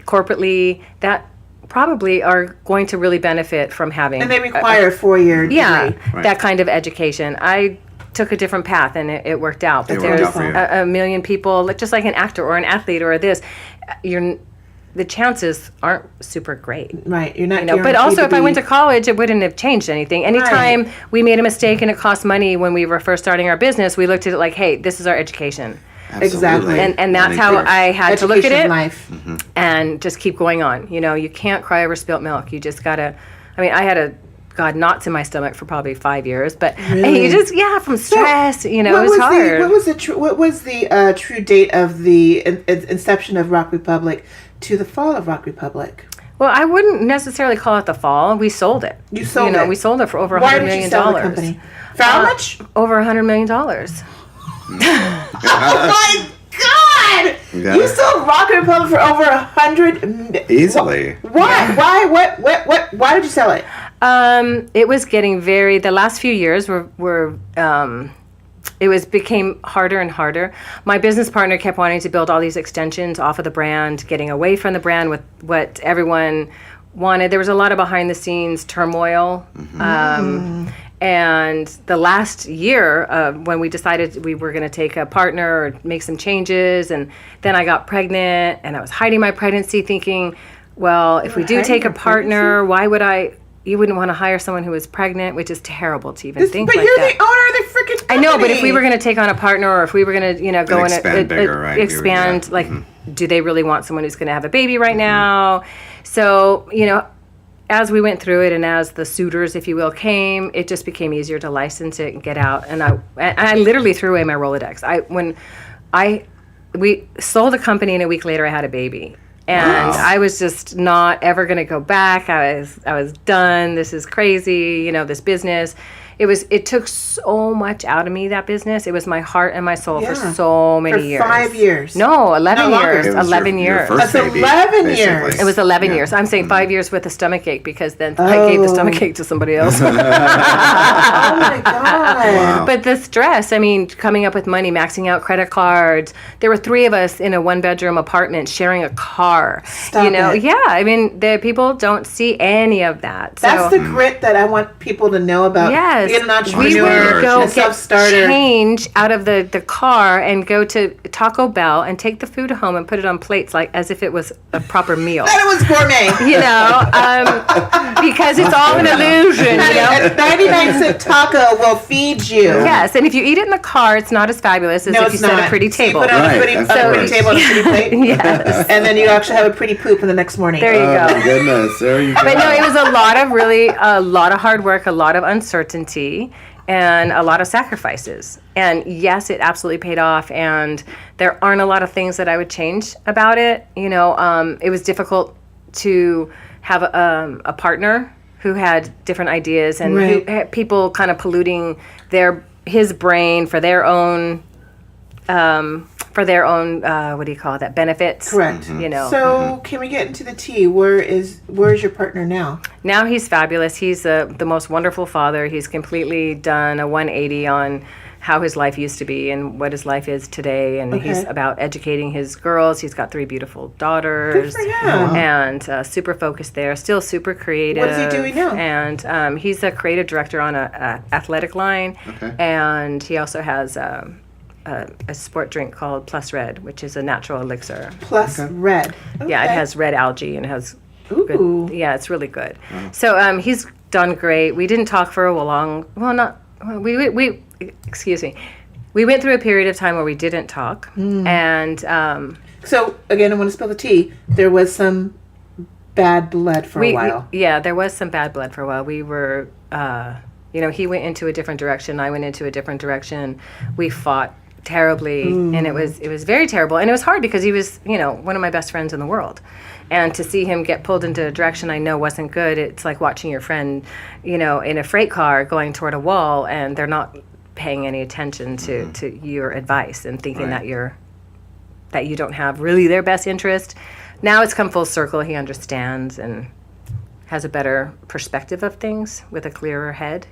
corporately that probably are going to really benefit from having. And they require a 4-year degree. That kind of education. I took a different path and it worked out. But there's a million people, just like an actor or an athlete or this, the chances aren't super great. Right. You're not but also if I went to college, it wouldn't have changed anything. Anytime we made a mistake and it cost money when we were first starting our business, we looked at it like, hey, this is our education. Exactly. And that's how I had to look at it life. and just keep going on. You can't cry over spilt milk. You just gotta. I mean, I had knots in my stomach for probably 5 years, but you just from stress. It was hard. What was the true date of the inception of Rock Republic to the fall of Rock Republic? Well, I wouldn't necessarily call it the fall. We sold it. You sold it. We sold it for over $100 million. Why did you sell the company? For how much? Over $100 million. Oh my God! You sold Rock Republic for over 100 easily. Why? Why did you sell it? It was getting the last few years became harder and harder. My business partner kept wanting to build all these extensions off of the brand, getting away from the brand with what everyone wanted. There was a lot of behind the scenes turmoil. And the last year, when we decided we were going to take a partner or make some changes, and then I got pregnant, and I was hiding my pregnancy, thinking, well, if we do take a partner, why would you wouldn't want to hire someone who is pregnant, which is terrible to even think like that. But you're the owner of the freaking company. I know, but if we were going to take on a partner, or if we were going to, go and expand, do they really want someone who's going to have a baby right now? So, as we went through it and as the suitors, if you will, came, it just became easier to license it and get out. And I literally threw away my Rolodex. We sold the company and a week later I had a baby. And I was just not ever going to go back. I was done. This is crazy, this business. It took so much out of me, that business. It was my heart and my soul for so many years. 5 years. No, 11 years. 11 years. That's 11 years. It was 11 years. I'm saying 5 years with a stomach ache because then I gave the stomach ache to somebody else. Oh my God. Wow. But the stress, coming up with money, maxing out credit cards. There were 3 of us in a 1-bedroom apartment sharing a car. Stop it. Yeah. The people don't see any of that. That's the grit that I want people to know about. Yes. Being an entrepreneur, we would go get self-starter. change out of the car and go to Taco Bell and take the food home and put it on plates like as if it was a proper meal. And it was gourmet. Because it's all an illusion. A 99-cent taco will feed you. Yes, and if you eat it in the car, it's not as fabulous as if you set a pretty table. So you put on a pretty table on a pretty plate. Yes. And then you actually have a pretty poop in the next morning. There you go. Oh my goodness. There you go. But no, it was a lot of hard work, a lot of uncertainty, and a lot of sacrifices. And yes, it absolutely paid off. And there aren't a lot of things that I would change about it. It was difficult to have a partner who had different ideas and who had people kind of polluting his brain for their own what do you call that, benefits. Correct. So can we get into the tea? Where's your partner now? Now he's fabulous. He's the most wonderful father. He's completely done a 180 on how his life used to be and what his life is today. And he's about educating his girls. He's got 3 beautiful daughters. Good for him. And super focused there. Still super creative. What is he doing now? And he's a creative director on a athletic line. Okay. And he also has a sport drink called Plus Red, which is a natural elixir. Plus Red. Okay. Yeah, it has red algae and it has Ooh. Yeah, it's really good. So he's done great. We didn't talk for a long. Well, not we. Excuse me. We went through a period of time where we didn't talk, and so again, I want to spill the tea. There was some bad blood for a while. Yeah, there was some bad blood for a while. We were, he went into a different direction. I went into a different direction. We fought terribly, and it was very terrible. And it was hard because he was, one of my best friends in the world. And to see him get pulled into a direction I know wasn't good, it's like watching your friend, in a freight car going toward a wall, and they're not paying any attention to your advice and thinking that you don't have really their best interest. Now it's come full circle. He understands and has a better perspective of things with a clearer head,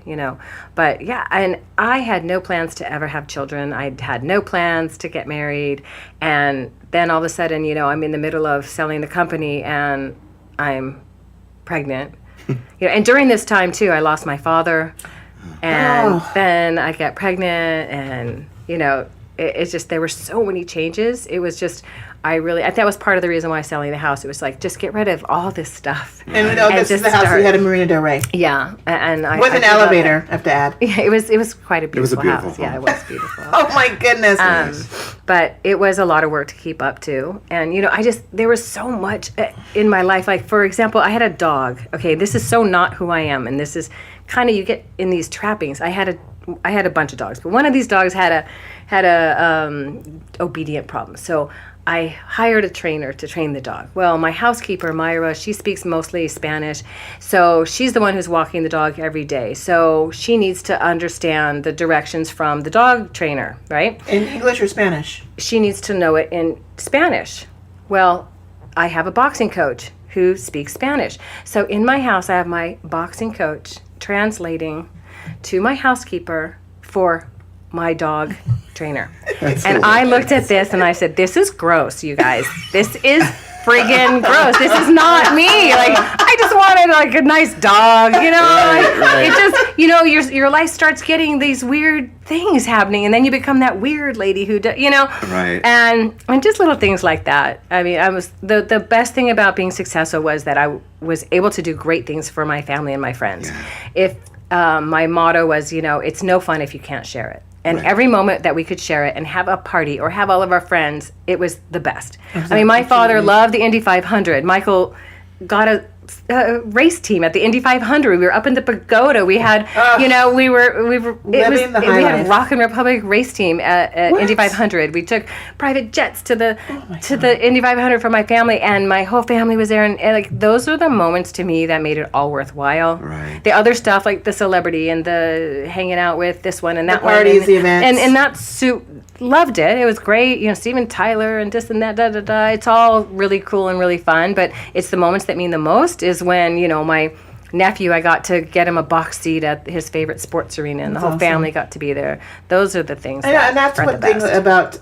But yeah, and I had no plans to ever have children. I had no plans to get married. And then all of a sudden, I'm in the middle of selling the company and I'm pregnant. And during this time too, I lost my father. And then I got pregnant and, it's just, there were so many changes. It was just, that was part of the reason why selling the house. It was like, just get rid of all this stuff. And this is the house we had in Marina Del Rey. Yeah. And with an elevator, I have to add. Yeah, it was quite a beautiful house. Home. Yeah, it was beautiful. Oh my goodness. But it was a lot of work to keep up to. And, there was so much in my life. Like, for example, I had a dog. Okay, this is so not who I am. And this is kind of, you get in these trappings. I had a bunch of dogs, but one of these dogs had a obedient problem. So I hired a trainer to train the dog. Well, my housekeeper, Myra, she speaks mostly Spanish. So she's the one who's walking the dog every day. So she needs to understand the directions from the dog trainer, right? In English or Spanish? She needs to know it in Spanish. Well, I have a boxing coach who speaks Spanish. So in my house, I have my boxing coach translating to my housekeeper for my dog trainer. And I looked at this and I said, this is gross, you guys. This is friggin' gross. This is not me. Like, I just wanted a nice dog, Right. It just, your life starts getting these weird things happening, and then you become that weird lady who, Right. And just little things like that. I mean, I was the best thing about being successful was that I was able to do great things for my family and my friends. Yeah. If my motto was, it's no fun if you can't share it. And every moment that we could share it and have a party or have all of our friends, it was the best. Exactly. I mean, my father loved the Indy 500. Michael got a race team at the Indy 500. We were up in the pagoda. We had, we had Rock and Republic race team at Indy 500. We took private jets to the Indy 500 for my family, and my whole family was there. And like, those are the moments to me that made it all worthwhile. Right. The other stuff, like the celebrity and the hanging out with this one and that the parties, one, the events, and that suit. Loved it. It was great. Steven Tyler and this and that, It's all really cool and really fun. But it's the moments that mean the most is when, my nephew, I got to get him a box seat at his favorite sports arena, and the whole family got to be there. Those are the things. And that's what things about.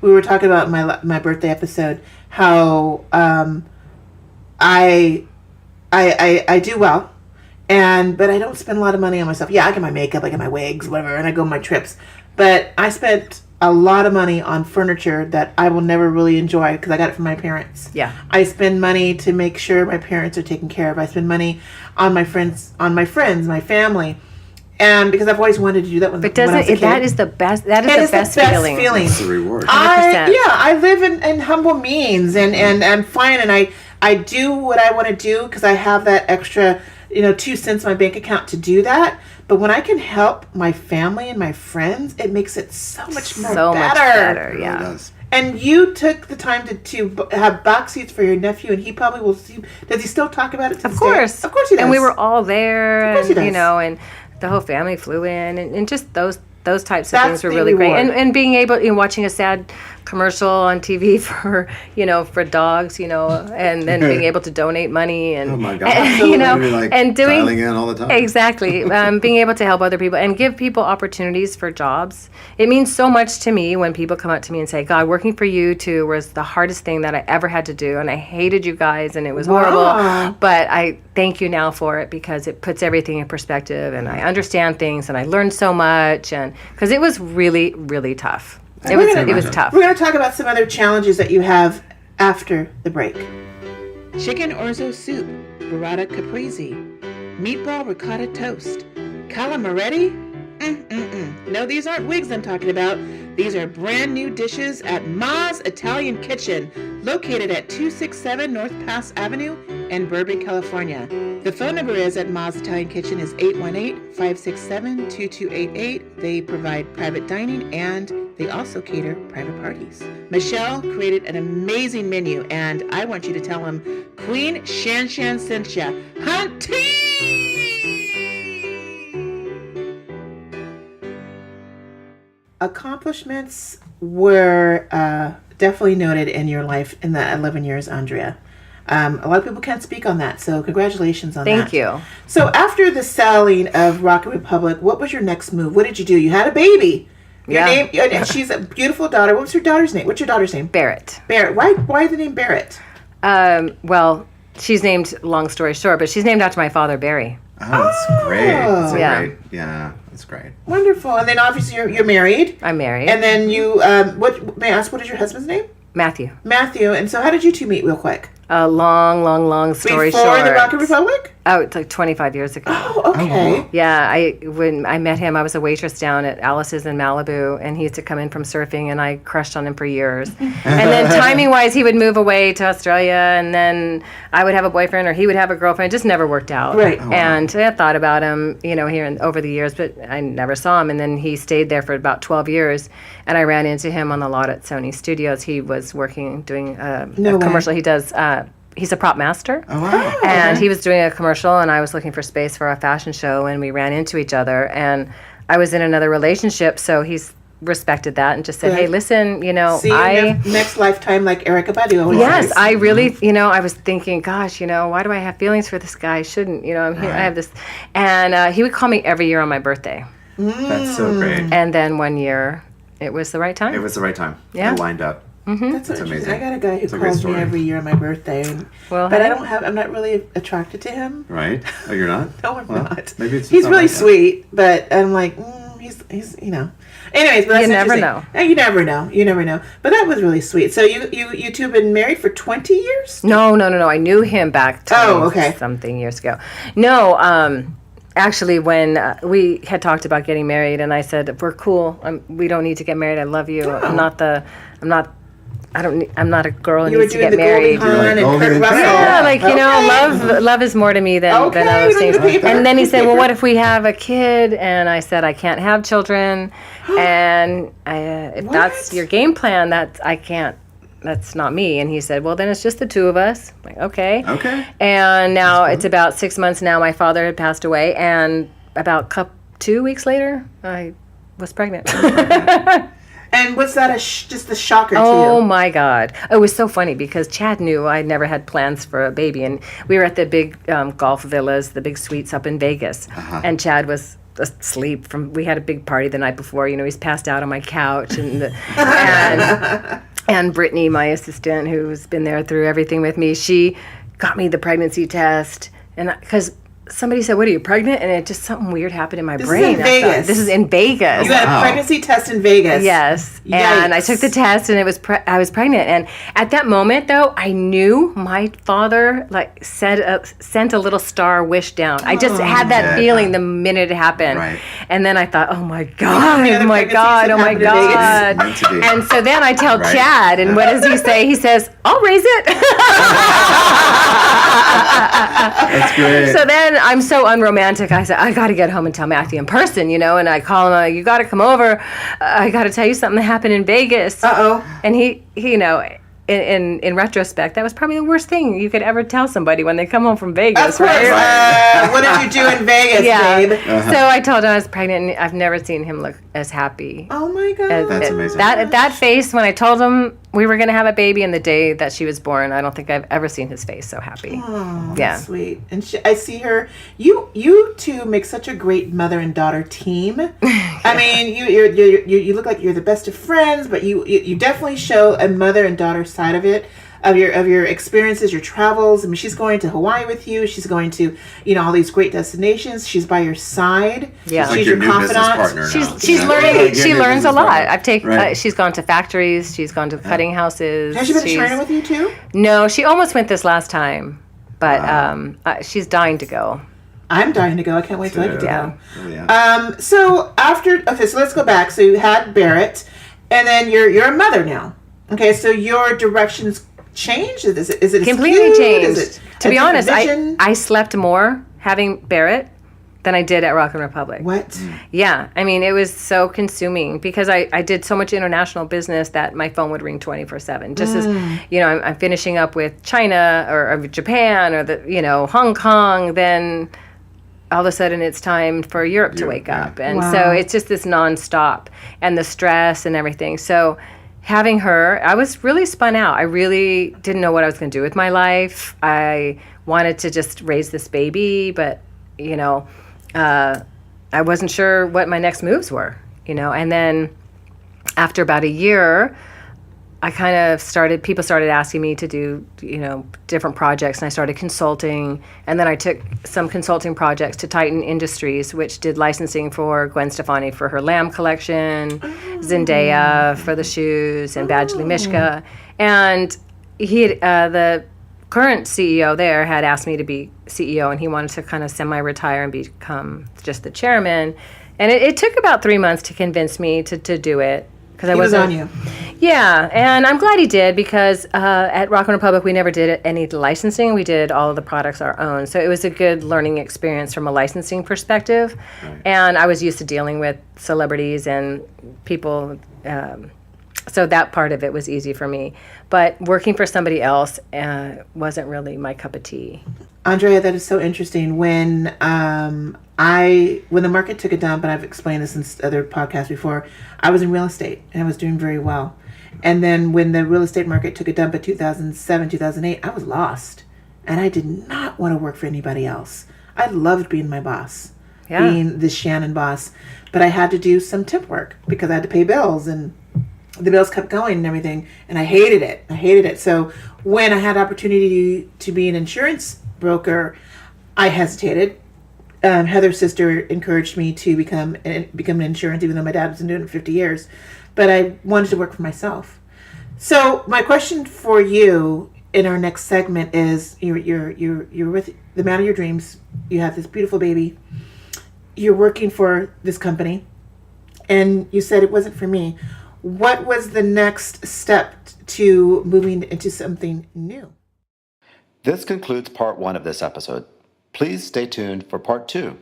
We were talking about my birthday episode. How I do well, but I don't spend a lot of money on myself. Yeah, I get my makeup, I get my wigs, whatever, and I go on my trips. But I spent a lot of money on furniture that I will never really enjoy because I got it from my parents. Yeah. I spend money to make sure my parents are taken care of. I spend money on my friends, my family. And because I've always wanted to do that when I was a kid. That is the best. That is the best feeling. It's the reward. I live in humble means and I'm fine, and I do what I want to do because I have that extra 2 cents in my bank account to do that. But when I can help my family and my friends, it makes it so much better. Much better, yeah. It does. And you took the time to have box seats for your nephew, and he probably will see. Does he still talk about it? Of course. Of course he does. And we were all there, of course he does. and the whole family flew in, and just those types of things were really reward. great. And being able, watching a sad commercial on TV for dogs, and then being able to donate money and oh my God, and doing dialing in all the time. Exactly, being able to help other people and give people opportunities for jobs. It means so much to me when people come up to me and say, "God, working for you too was the hardest thing that I ever had to do, and I hated you guys, and it was horrible, but I thank you now for it because it puts everything in perspective, and I understand things, and I learned so much, and because it was really, really tough." It was tough. We're going to talk about some other challenges that you have after the break. chicken orzo soup, burrata caprese, meatball ricotta toast, calamari. No, these aren't wigs I'm talking about. These are brand new dishes at Ma's Italian Kitchen, located at 267 North Pass Avenue in Burbank, California. The phone number is at Ma's Italian Kitchen is 818-567-2288. They provide private dining and they also cater private parties. Michelle created an amazing menu and I want you to tell him Queen ShanShan sent ya. Hunty! Accomplishments were definitely noted in your life in the 11 years, Andrea. A lot of people can't speak on that, so congratulations on that. Thank you. So after the selling of Rocket Republic, what was your next move? What did you do? You had a baby. Your name, and she's a beautiful daughter. What's her daughter's name? What's your daughter's name? Barrett. Barrett. Why the name Barrett? Well, she's named, long story short, but she's named after my father, Barry. Oh, that's great. That's Yeah. great. Yeah, that's great. Wonderful. And then obviously you're married. I'm married. And then you, may I ask, what is your husband's name? Matthew. Matthew. And so how did you two meet real quick? A long story Before short. the Rocket Republic? Oh, it's like 25 years ago. Oh, okay. Yeah, when I met him, I was a waitress down at Alice's in Malibu, and he used to come in from surfing, and I crushed on him for years. And then timing-wise, he would move away to Australia, and then I would have a boyfriend, or he would have a girlfriend. It just never worked out. Right. Oh, wow. And I thought about him, over the years, but I never saw him. And then he stayed there for about 12 years, and I ran into him on the lot at Sony Studios. He was doing a commercial. He does... he's a prop master. Oh, wow. And he was doing a commercial, and I was looking for space for a fashion show, and we ran into each other. And I was in another relationship, so he's respected that and just said, "Hey, listen, See you next lifetime, like Erykah Badu always Yes, says. I really, I was thinking, gosh, why do I have feelings for this guy? I shouldn't, I'm here, I have this. And he would call me every year on my birthday. That's so great. And then one year, it was the right time. It was the right time. Yeah. It lined up. That's amazing. I got a guy who It's a great calls me story. every year on my birthday, Well, but hey. I'm not really attracted to him. Right? Oh, you're not? No, I'm Well, not. Maybe it's just He's not really like that. sweet, but I'm like, he's Anyways, but that's You never interesting. know. You never know. You never know. But that was really sweet. So you two have been married for 20 years? No. I knew him back 20 something years ago. No, actually, when we had talked about getting married, and I said, "We're cool. We don't need to get married. I love you. Oh. I'm not a girl who You were needs to doing get the married." Goldie Hawn and Golden Kurt Russell. Yeah, love is more to me than Okay, other we don't things. need to paper. And then he said, "Well, what if we have a kid?" And I said, "I can't have children." And if that's your game plan, I can't. That's not me. And he said, "Well, then it's just the two of us." I'm like, okay. Okay. And now it's about 6 months now. My father had passed away, and about 2 weeks later, I was pregnant. And was that just a shocker to Oh you? my God. It was so funny because Chad knew I never had plans for a baby. And we were at the big golf villas, the big suites up in Vegas. And Chad was asleep we had a big party the night before. He's passed out on my couch. And Brittany, my assistant, who's been there through everything with me, she got me the pregnancy test. And because somebody said, "What, are you pregnant?" And it just something weird happened in my brain. Is in Vegas. This is in Vegas. You had a pregnancy test in Vegas. Yes, Yikes. and I took the test, and I was pregnant. And at that moment, though, I knew my father sent a little star wish down. I just had that feeling the minute it happened. Right. And then I thought, "Oh my God, many other oh my pregnancies God, have oh my happened in Vegas? God!" Meant to be. And so then I tell Right. Chad, and what does he say? He says, "I'll raise it." That's great. So then I'm so unromantic. I said, I got to get home and tell Matthew in person, and I call him, "You got to come over. I got to tell you something that happened in Vegas." Uh-oh. And he in retrospect, that was probably the worst thing you could ever tell somebody when they come home from Vegas, Of course. right? What did you do in Vegas, Yeah. babe? So I told him I was pregnant, and I've never seen him look as happy. Oh my God. That's amazing. That face when I told him we were going to have a baby, and the day that she was born, I don't think I've ever seen his face so happy. Oh, Yeah. that's sweet. And I see her. You two make such a great mother and daughter team. I mean, you look like you're the best of friends, but you definitely show a mother and daughter side of it. of your experiences, your travels. I mean, she's going to Hawaii with you. She's going to, all these great destinations. She's by your side. Yeah. She's like She's your your new business confidant. partner now. She's learning. Like your She new learns a business lot. partner. I've taken. Right. She's gone to factories. She's gone to cutting houses. Has she been to She's- China with you too? No, she almost went this last time, but she's dying to go. I'm dying to go. I can't wait till I get to Yeah. go. Oh, yeah. So let's go back. So you had Barrett, and then you're a mother now. Okay, so your directions changed. Is it Completely skewed? changed. Is it To a be different honest, vision? I slept more having Barrett than I did at Rock and Republic. What? Yeah, I mean, it was so consuming because I did so much international business that my phone would ring 24/7. Just as, I'm finishing up with China or Japan or Hong Kong, then all of a sudden it's time for Europe to wake up. And Wow. so it's just this nonstop and the stress and everything. So having her, I was really spun out. I really didn't know what I was going to do with my life. I wanted to just raise this baby, but, I wasn't sure what my next moves were, and then after about a year, I kind of people started asking me to do, different projects, and I started consulting, and then I took some consulting projects to Titan Industries, which did licensing for Gwen Stefani for her lamb collection, Zendaya for the shoes, and Badgley Mishka, and the current CEO there had asked me to be CEO, and he wanted to kind of semi-retire and become just the chairman. And it took about 3 months to convince me to do it. Because I was on you. Yeah, and I'm glad he did because at Rock and Republic we never did any licensing. We did all of the products our own. So it was a good learning experience from a licensing perspective. Right. And I was used to dealing with celebrities and people. So that part of it was easy for me. But working for somebody else wasn't really my cup of tea. Andrea, that is so interesting. When the market took a dump, and I've explained this in other podcasts before, I was in real estate and I was doing very well. And then when the real estate market took a dump in 2007, 2008, I was lost. And I did not want to work for anybody else. I loved being my boss, being the ShanShan boss. But I had to do some temp work because I had to pay bills, and the bills kept going and everything. And I hated it. So when I had opportunity to be an insurance broker, I hesitated. Heather's sister encouraged me to become an insurance, even though my dad was doing it for 50 years. But I wanted to work for myself. So my question for you in our next segment is: you're with the man of your dreams. You have this beautiful baby. You're working for this company, and you said it wasn't for me. What was the next step to moving into something new? This concludes part 1 of this episode. Please stay tuned for part 2.